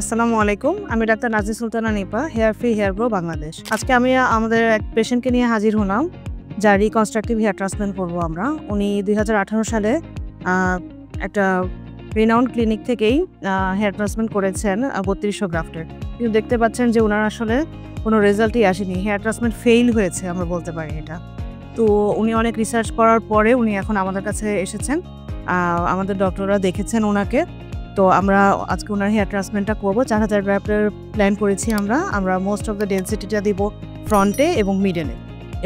আসসালামু আলাইকুম। আমি doctor Nazir Sultana Nipa, hair free hair grow Bangladesh. আজকে আমি আমাদের এক পেশেন্টকে নিয়ে হাজির হলাম, যার রিকনস্ট্রাকটিভ হেয়ার ট্রান্সপ্লান্ট করবো আমরা। উনি 2018 সালে একটা রিনাউন্ড ক্লিনিক থেকেই হেয়ার ট্রান্সপ্লান্ট করেছেন 3200 গ্রাফটের। কিন্তু দেখতে পাচ্ছেন যে ওনার আসলে কোনো রেজাল্টই আসেনি, হেয়ার ট্রান্সপ্লান্ট ফেইল হয়েছে আমরা বলতে পারি এটা। তো উনি অনেক রিসার্চ করার পরে উনি এখন আমাদের কাছে এসেছেন। আমাদের ডক্টররা দেখেছেন ওনাকে। তো আমরা আজকে ওনার হেয়ার ট্রান্সপ্লান্টটা করবো। 4000 গ্রাফটের প্ল্যান করেছি আমরা মোস্ট অফ দ্য ডেন্সিটিটা দিব ফ্রন্টে এবং মিডলে,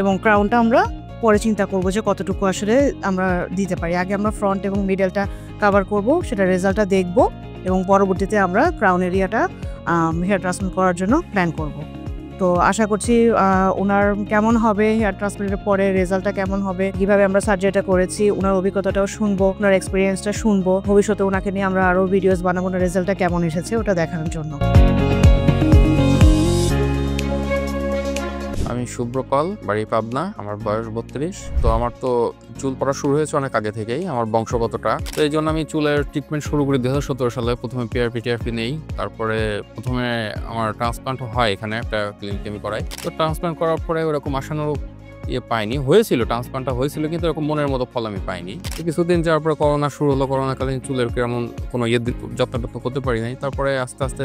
এবং ক্রাউনটা আমরা পরে চিন্তা করবো যে কতটুকু আসলে আমরা দিতে পারি। আগে আমরা ফ্রন্ট এবং মিডলটা কাভার করব, সেটা রেজাল্টটা দেখব, এবং পরবর্তীতে আমরা ক্রাউন এরিয়াটা হেয়ার ট্রান্সপ্লান্ট করার জন্য প্ল্যান করব। তো আশা করছি ওনার কেমন হবে, হেয়ার ট্রান্সপ্লান্টের পরে রেজাল্টটা কেমন হবে, কিভাবে আমরা সার্জারিটা করেছি, ওনার অভিজ্ঞতাটাও শুনবো, ওনার এক্সপিরিয়েন্সটা শুনবো। ভবিষ্যতে ওনাকে নিয়ে আমরা আরও ভিডিওস বানাবো, ওনার রেজাল্টটা কেমন এসেছে ওটা দেখানোর জন্য। আমি শুভ্র পাল, বাড়ি পাবনা, আমার বয়স 32। তো আমার তো চুল পড়া শুরু হয়েছে অনেক আগে থেকেই, আমার বংশগতটা। তো এই জন্য আমি চুলের ট্রিটমেন্ট শুরু করি 2017 সালে। প্রথমে পিআরপি নেই, তারপরে প্রথমে আমার ট্রান্সপ্লান্ট হয় এখানে একটা ক্লিনিকে আমি করাই। তো ট্রান্সপ্লান্ট করার পরে ওরকম আশানুরূপ পাইনি, হয়েছিল ট্রান্সপ্লান্টটা হয়েছিল, কিন্তু এরকম মনের মতো ফল আমি পাইনি। কিছুদিন যাওয়ার পরে করোনা শুরু হলো, করোনাকালীন চুলের কেমন কোনো যত্ন করতে পারি নাই। তারপরে আস্তে আস্তে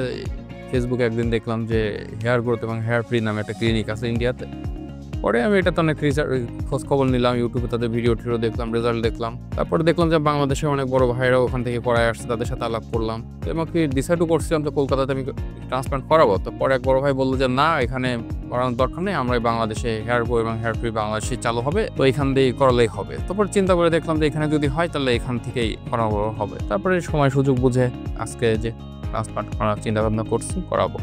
ফেসবুকে একদিন দেখলাম যে হেয়ার গ্রোথ এবং হেয়ার ফ্রি নামে একটা ক্লিনিক আছে ইন্ডিয়াতে। পরে আমি এটাতে অনেক খোঁজ খবর নিলাম, ইউটিউবে তাদের ভিডিও দেখলাম, রেজাল্ট দেখলাম। তারপরে দেখলাম যে বাংলাদেশে অনেক বড় ভাইরাও ওখান থেকে করায় আসছে, তাদের সাথে আলাপ করলাম। তো আমাকে ডিসাইডও করছিলাম যে কলকাতাতে আমি ট্রান্সপ্লান্ট করাবো। তো পরে এক বড় ভাই বললো যে না, এখানে করানোর দরকার নেই, আমরা বাংলাদেশে হেয়ার গ্রো এবং হেয়ার ফ্রি বাংলাদেশে চালু হবে, তো এখান দিয়ে করালেই হবে। তারপর চিন্তা করে দেখলাম যে এখানে যদি হয় তাহলে এখান থেকেই করাবো হবে। তারপরে সময় সুযোগ বুঝে আজকে যে ট্রান্সপ্লান্ট করার চিন্তা ভাবনা করছি, করাবো।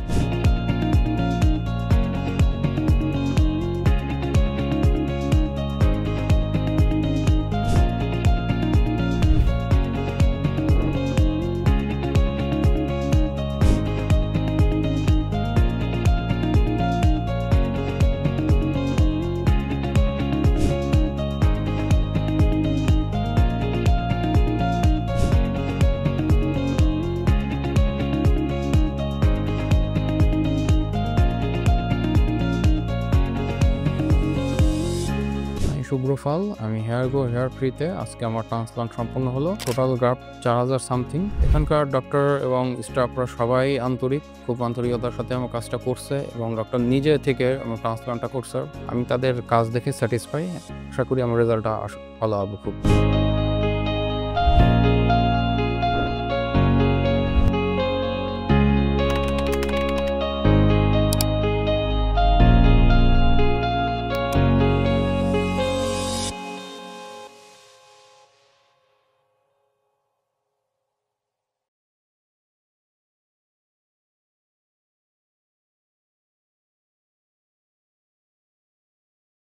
শুভ্র ফাল, আমি হেয়ার গ্রো হেয়ার ফ্রিতে আজকে আমার ট্রান্সপ্লান্ট সম্পন্ন হলো। Total graft 4000 something. এখানকার ডক্টর এবং স্টাফরা সবাই আন্তরিক, খুব আন্তরিকতার সাথে আমার কাজটা করছে, এবং ডক্টর নিজে থেকে আমার ট্রান্সপ্লান্টটা করছে। আমি তাদের কাজ দেখে স্যাটিসফাই। আশা করি আমার রেজাল্টটা ভালো হবে খুব।